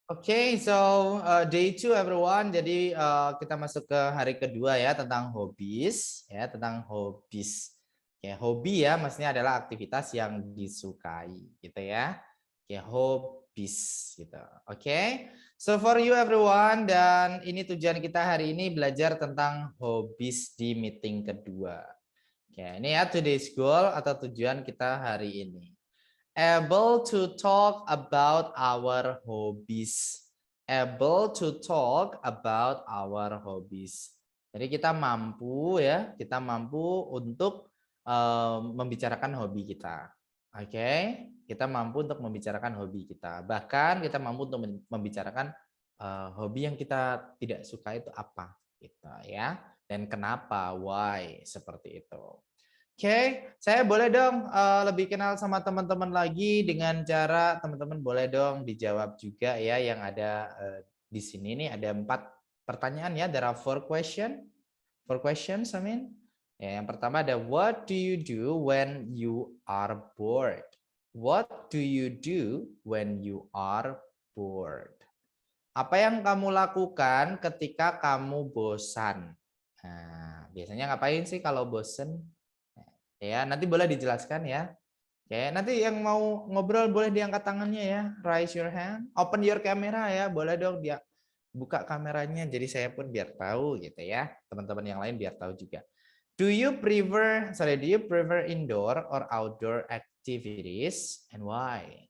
Okay, so day 2 everyone. Jadi kita masuk ke hari kedua ya tentang hobbies ya, tentang hobbies. Ya, hobi ya maksudnya adalah aktivitas yang disukai gitu ya. Ya, hobbies gitu. Oke. So for you everyone, dan ini tujuan kita hari ini belajar tentang hobbies di meeting kedua. Oke, ini ya today's goal atau tujuan kita hari ini. Able to talk about our hobbies. Able to talk about our hobbies. Jadi kita mampu ya, kita mampu untuk membicarakan hobi kita. Oke, kita mampu untuk membicarakan hobi kita. Bahkan kita mampu untuk membicarakan hobi yang kita tidak suka itu apa, gitu ya. Dan kenapa, why, seperti itu. Oke, saya boleh dong lebih kenal sama teman-teman lagi dengan cara teman-teman boleh dong dijawab juga ya yang ada di sini nih ada 4 pertanyaan ya. There are 4 questions. I mean. Ya, yang pertama ada what do you do when you are bored? What do you do when you are bored? Apa yang kamu lakukan ketika kamu bosan? Nah, biasanya ngapain sih kalau bosan? Ya, nanti boleh dijelaskan ya. Oke, nanti yang mau ngobrol boleh diangkat tangannya ya. Raise your hand, open your camera ya. Boleh dong dia buka kameranya jadi saya pun biar tahu gitu ya. Teman-teman yang lain biar tahu juga. Do you prefer indoor or outdoor activities and why?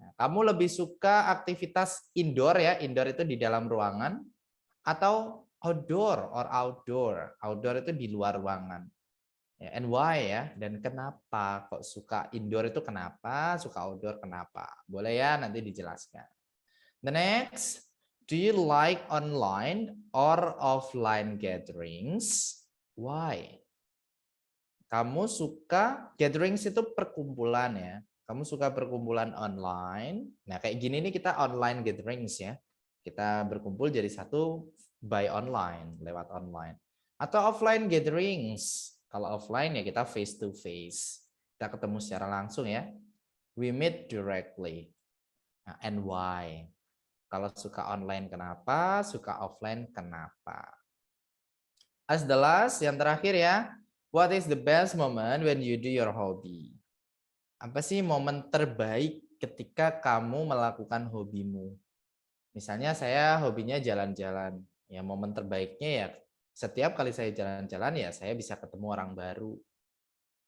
Nah, kamu lebih suka aktivitas indoor ya, indoor itu di dalam ruangan atau outdoor or outdoor? Outdoor itu di luar ruangan. Ya, and why ya, dan kenapa kok suka indoor itu kenapa, suka outdoor kenapa? Boleh ya nanti dijelaskan. The next, do you like online or offline gatherings? Why? Kamu suka gatherings itu perkumpulan ya. Kamu suka perkumpulan online. Nah, kayak gini nih kita online gatherings ya. Kita berkumpul jadi satu by online, lewat online. Atau offline gatherings. Kalau offline ya kita face to face. Kita ketemu secara langsung ya. We meet directly. Nah, and why? Kalau suka online kenapa? Suka offline kenapa? As the last, yang terakhir ya. What is the best moment when you do your hobby? Apa sih momen terbaik ketika kamu melakukan hobimu? Misalnya saya hobinya jalan-jalan. Ya momen terbaiknya ya setiap kali saya jalan-jalan ya saya bisa ketemu orang baru.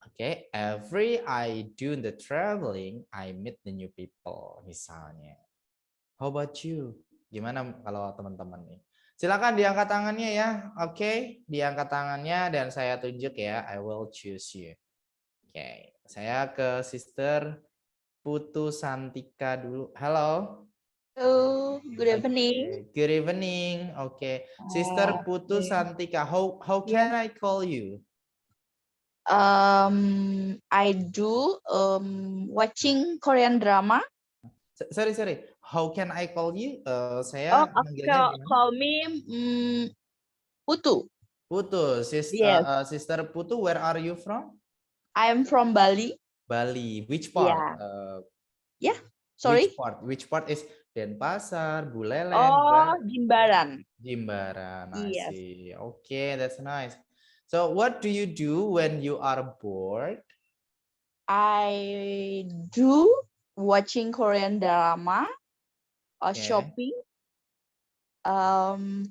Oke, every I do the traveling, I meet the new people misalnya. How about you? Gimana kalau teman-teman nih? Silakan diangkat tangannya ya. Oke, diangkat tangannya dan saya tunjuk ya. I will choose you. Oke, saya ke Sister Putu Santika dulu. Halo. Hello, good evening. Okay. Good evening. Oke, Sister Putu Okay. Santika. How Yeah. can I call you? I do watching Korean drama. Sorry. How can I call you? Oh, Saya manggilnya gimana? call me Putu. Putu. Yes, Sister Putu, where are you from? I am from Bali. Bali. Which part? Yeah. Yeah. Sorry. Which part is Denpasar, Buleleng, Oh, Jimbaran. Jimbaran? I Yes. see. Okay, that's nice. So, what do you do when you are bored? I do watching Korean drama, Okay, shopping,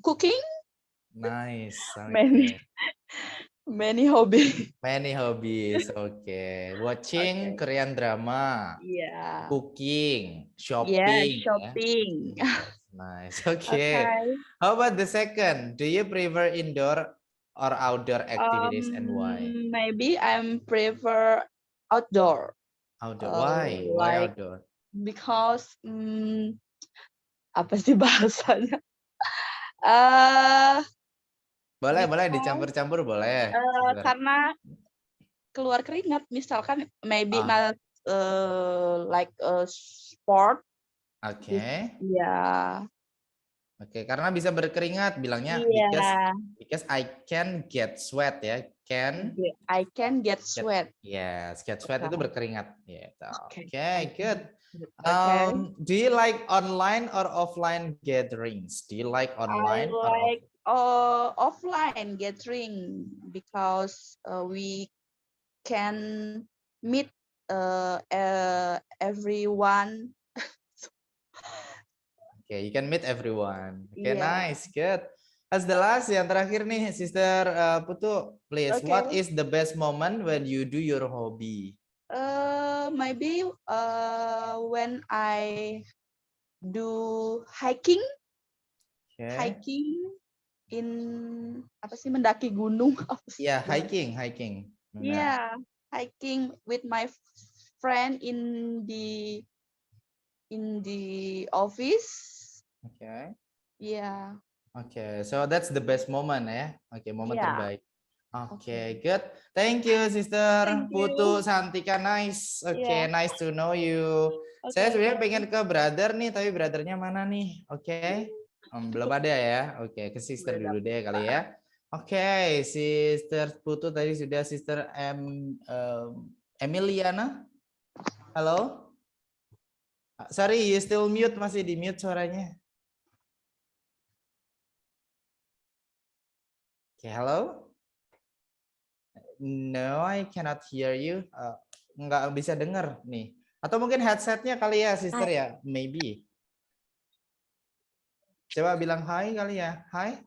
cooking, nice. many Okay, many hobby. many hobbies. Okay, watching Okay. Korean drama, Yeah. cooking, Yeah, shopping. Ya, shopping. that's nice. Okay, Okay. how about the second? Do you prefer indoor or outdoor activities and why? Maybe I'm prefer outdoor. Outdoor. Why? Why Like outdoor? because apa sih bahasanya? Eh Boleh, boleh because dicampur-campur boleh. karena keluar keringat misalkan maybe Ah, not like a sport. oke. Yeah. Oke, karena bisa berkeringat bilangnya Iya. because I can get sweat ya. can I can get sweat. yes, get sweat itu Okay. berkeringat gitu. Okay. Okay, good. Okay. Do you like online or offline gatherings? Do you like I online or like offline gathering because we can meet everyone. okay, you can meet everyone. Okay, Yeah. nice, good. As the last yang terakhir nih, Sister Putu, please. Okay. What is the best moment when you do your hobby? Maybe when I do hiking. Okay. Hiking in apa sih, mendaki gunung. Yeah, hiking. Benar. Yeah, hiking with my friend in the office. Okay. Yeah. Okay, so that's the best moment ya. Okay, momen Yeah. terbaik. Okay, good. Thank you, Sister Thank Putu you. Santika. Nice. Okay, Yeah. nice to know you. Saya Okay, sebenarnya thank pengen ke brother nih, tapi brothernya mana nih? Oke, belum ada ya. Oke, ke sister dulu deh kali ya. Oke, Sister Putu tadi sudah Sister Emiliana. Halo. Sorry, you still mute, masih di mute suaranya. Oke, hello. No, I cannot hear you. Nggak bisa dengar nih. Atau mungkin headsetnya kali ya, sister ya? Maybe. Coba bilang hi kali ya. Hi.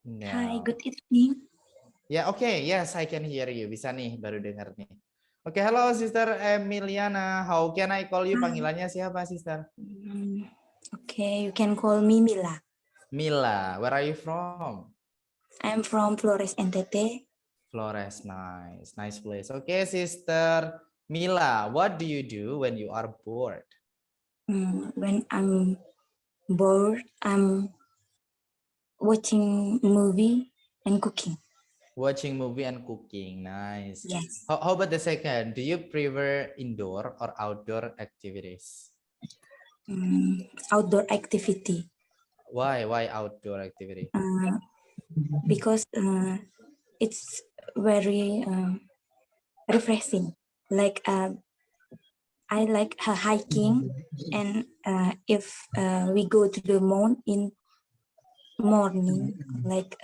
No. Hi, good evening. Ya, oke. Yes, I can hear you. Bisa nih, baru dengar nih. Oke, hello Sister Emiliana. How can I call you? Panggilannya siapa, Sister? Okay, you can call me Mila. Mila. Where are you from? I'm from Flores, NTT. Flores, nice. Nice place. Okay, Sister Mila, what do you do when you are bored? When I'm bored, I'm watching movie and cooking. Watching movie and cooking, nice. Yes. How about the second? Do you prefer indoor or outdoor activities? Outdoor activity. Why outdoor activity? Because it's very refreshing. Like I like hiking, and if we go to the mall in morning, like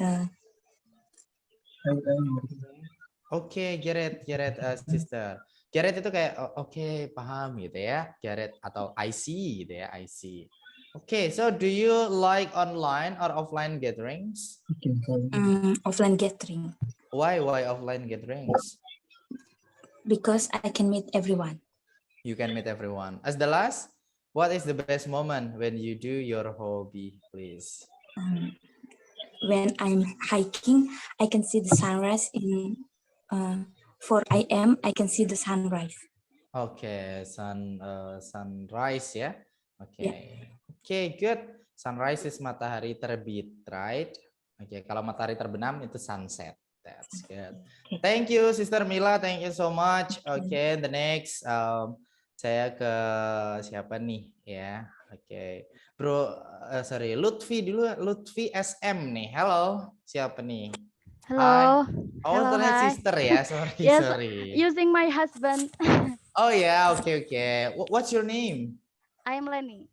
Oke, get it, sister. Get it itu kayak oke, paham gitu ya. Get it atau I see gitu ya, I see. Okay, so do you like online or offline gatherings? Offline gathering. Why offline gatherings? Because I can meet everyone. You can meet everyone. As the last, what is the best moment when you do your hobby, please? When I'm hiking, I can see the sunrise in 4 a.m. I can see the sunrise. Okay, sunrise ya. Okay. Yeah. Okay, good. Sunrise is matahari terbit, right? Okay, kalau matahari terbenam itu sunset. That's good. Thank you, Sister Mila. Thank you so much. Okay, the next saya ke siapa nih ya? Oke, Bro, sorry, Lutfi dulu. Lutfi SM nih. Halo, siapa nih? Hello. Oh, Hello, ternyata hi. sister ya. Sorry, Yes, sorry. using my husband. Oh yeah, okay. What's your name? I am Lenny.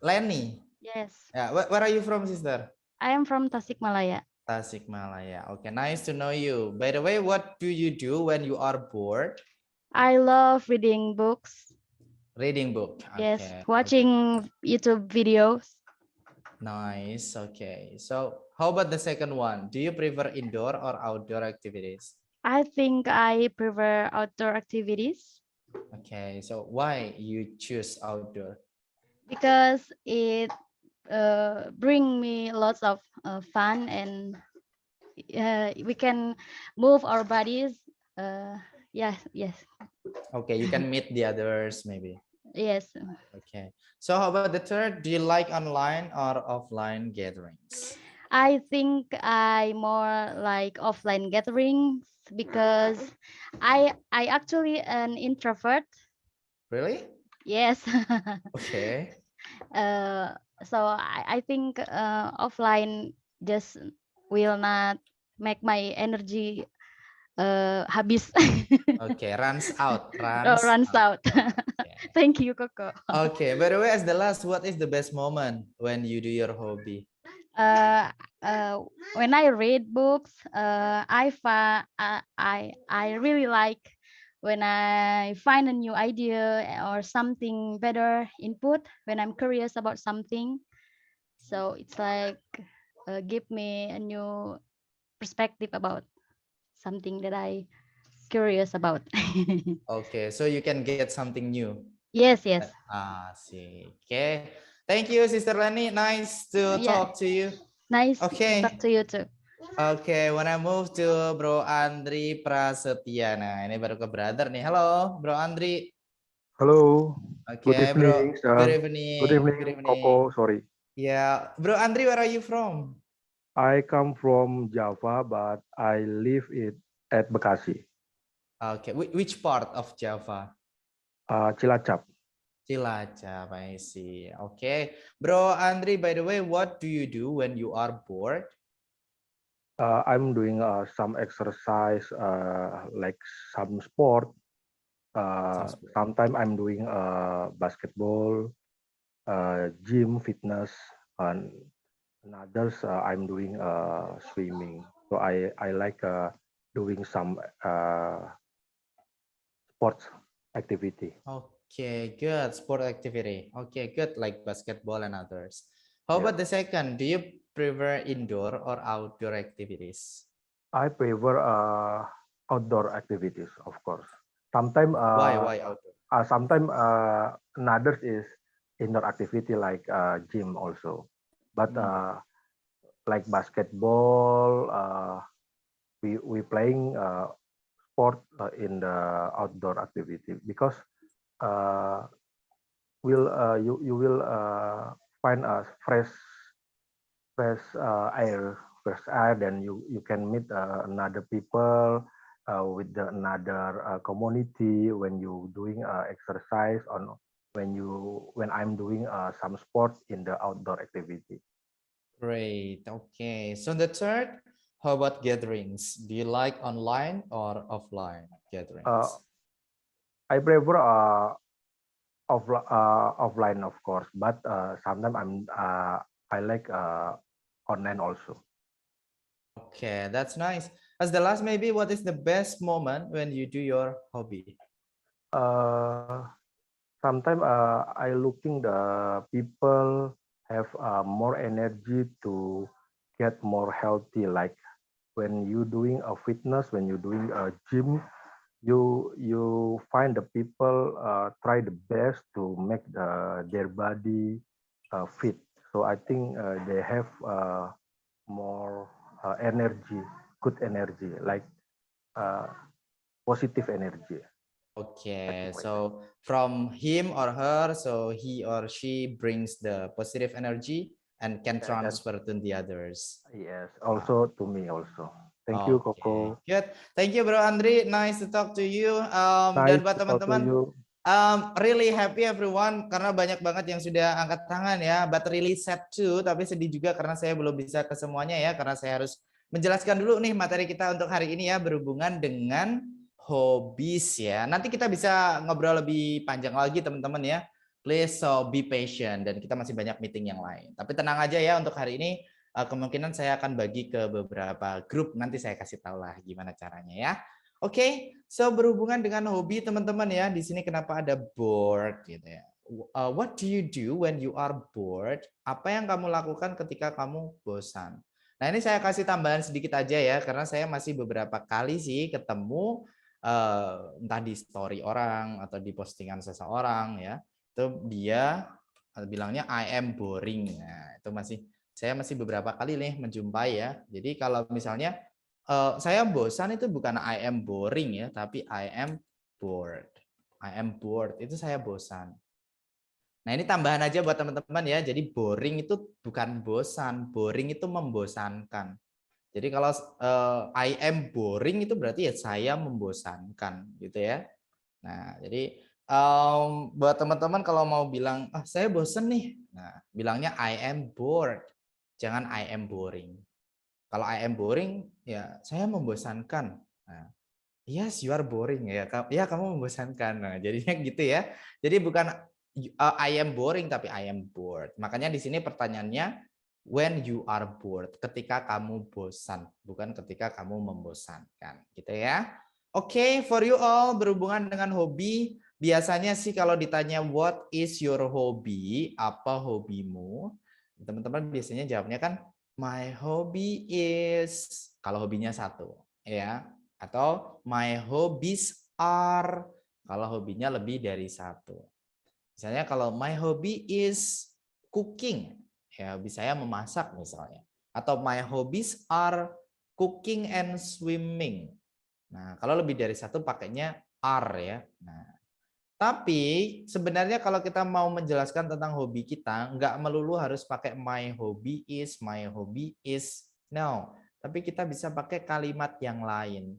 Lenny. Yes. Yeah, where are you from, sister? I am from Tasikmalaya. Tasikmalaya. Okay, nice to know you. By the way, what do you do when you are bored? I love reading books. Reading book. Yes, Okay. watching YouTube videos. Nice. Okay. So, how about the second one? Do you prefer indoor or outdoor activities? I think I prefer outdoor activities Okay. So, why you choose outdoor? because it bring me lots of fun, and we can move our bodies. Yes. Okay, you can meet the others maybe. Yes. Okay. So, how about the third? Do you like online or offline gatherings? I think I more like offline gatherings because I actually an introvert. Really? Yes. Okay. So I think offline just will not make my energy habis. Okay, runs out, runs Runs out. out. Okay. Thank you, Koko. Okay, by the way, as the last, what is the best moment when you do your hobby? uh, when I read books, I really like when I find a new idea or something better input when I'm curious about something. So it's like give me a new perspective about something that I curious about. Okay, so you can get something new. Yes, yes. See. Okay. Thank you, Sister Lani. Nice to Yeah, talk to you. nice to Okay. talk to you too. Okay, when I move to Bro Andri Prasetya. Nah, ini baru ke brother nih. Halo, Bro Andri. Hello, good Okay, Bro. evening, Good sir. Good evening. Good evening, evening. Koko. Sorry, Yeah, Bro Andri, where are you from? I come from Java, but I live at Bekasi, Okay, which part of Java? Cilacap. Cilacap, I see. Okay, Bro Andri, by the way, what do you do when you are bored? I'm doing some exercise, like some sport. Some sport. Sometimes I'm doing basketball, gym, fitness, and others I'm doing swimming. So I like doing some sports activity. Okay, good. Sport activity. Okay, good. Like basketball and others. How Yeah. about the second? Do you prefer indoor or outdoor activities? I prefer outdoor activities, of course. Sometimes Why outdoor? another is indoor activity like gym also. But like basketball, we playing sport in the outdoor activity because you will find a fresh air, then you can meet another people with another community when you doing exercise on when I'm doing some sport in the outdoor activity. Great. Okay. So the third, how about gatherings? Do you like online or offline Uh, gatherings? I prefer offline, of course, but sometimes I like online also. Okay, that's nice. As the last, maybe what is the best moment when you do your hobby? Sometimes I looking the people have more energy to get more healthy. Like when you doing a fitness, when you doing a gym, you find the people try the best to make their body fit. So I think they have more energy, good energy, like uh, positive energy. I Okay, think like that. so from him or her, so he or she brings the positive energy and can And transfer to the others. yes, also to me also. Thank you, Okay, Koko. good. Thank you, Bro Andri. Nice to talk to you. Dan Nice buat to talk to teman-teman, you. really happy everyone karena banyak banget yang sudah angkat tangan ya. But really sad too, tapi sedih juga karena saya belum bisa ke semuanya ya, karena saya harus menjelaskan dulu nih materi kita untuk hari ini ya, berhubungan dengan hobbies ya. Nanti kita bisa ngobrol lebih panjang lagi teman-teman ya. Please so be patient, dan kita masih banyak meeting yang lain. Tapi tenang aja ya, untuk hari ini kemungkinan saya akan bagi ke beberapa grup, nanti saya kasih tahu lah gimana caranya ya. Oke, so berhubungan dengan hobi teman-teman ya, di sini kenapa ada bored gitu ya. What do you do when you are bored? Apa yang kamu lakukan ketika kamu bosan? Nah, ini saya kasih tambahan sedikit aja ya, karena saya masih beberapa kali sih ketemu entah di story orang atau di postingan seseorang ya, itu dia bilangnya I am boring. Nah, itu saya masih beberapa kali nih menjumpai ya. Jadi kalau misalnya saya bosan itu bukan I am boring ya, tapi I am bored. I am bored itu saya bosan. Nah, ini tambahan aja buat teman-teman ya. Jadi boring itu bukan bosan, boring itu membosankan. Jadi kalau I am boring itu berarti ya saya membosankan gitu ya. Nah, jadi buat teman-teman kalau mau bilang, saya bosen nih. Nah, bilangnya I am bored. Jangan I am boring. Kalau I am boring, ya saya membosankan. Nah, yes, you are boring ya. Ya, kamu membosankan. Nah, jadinya gitu ya. Jadi bukan I am boring tapi I am bored. Makanya di sini pertanyaannya when you are bored, ketika kamu bosan, bukan ketika kamu membosankan, gitu ya. Oke, for you all berhubungan dengan hobi, biasanya sih kalau ditanya what is your hobby, apa hobimu? Teman-teman biasanya jawabnya kan my hobby is, kalau hobinya satu, ya. Atau my hobbies are, kalau hobinya lebih dari satu. Misalnya kalau my hobby is cooking, ya hobi saya memasak misalnya. Atau my hobbies are cooking and swimming. Nah, kalau lebih dari satu pakainya are ya. Nah, tapi sebenarnya kalau kita mau menjelaskan tentang hobi kita, nggak melulu harus pakai my hobby is, my hobby is. No, tapi kita bisa pakai kalimat yang lain.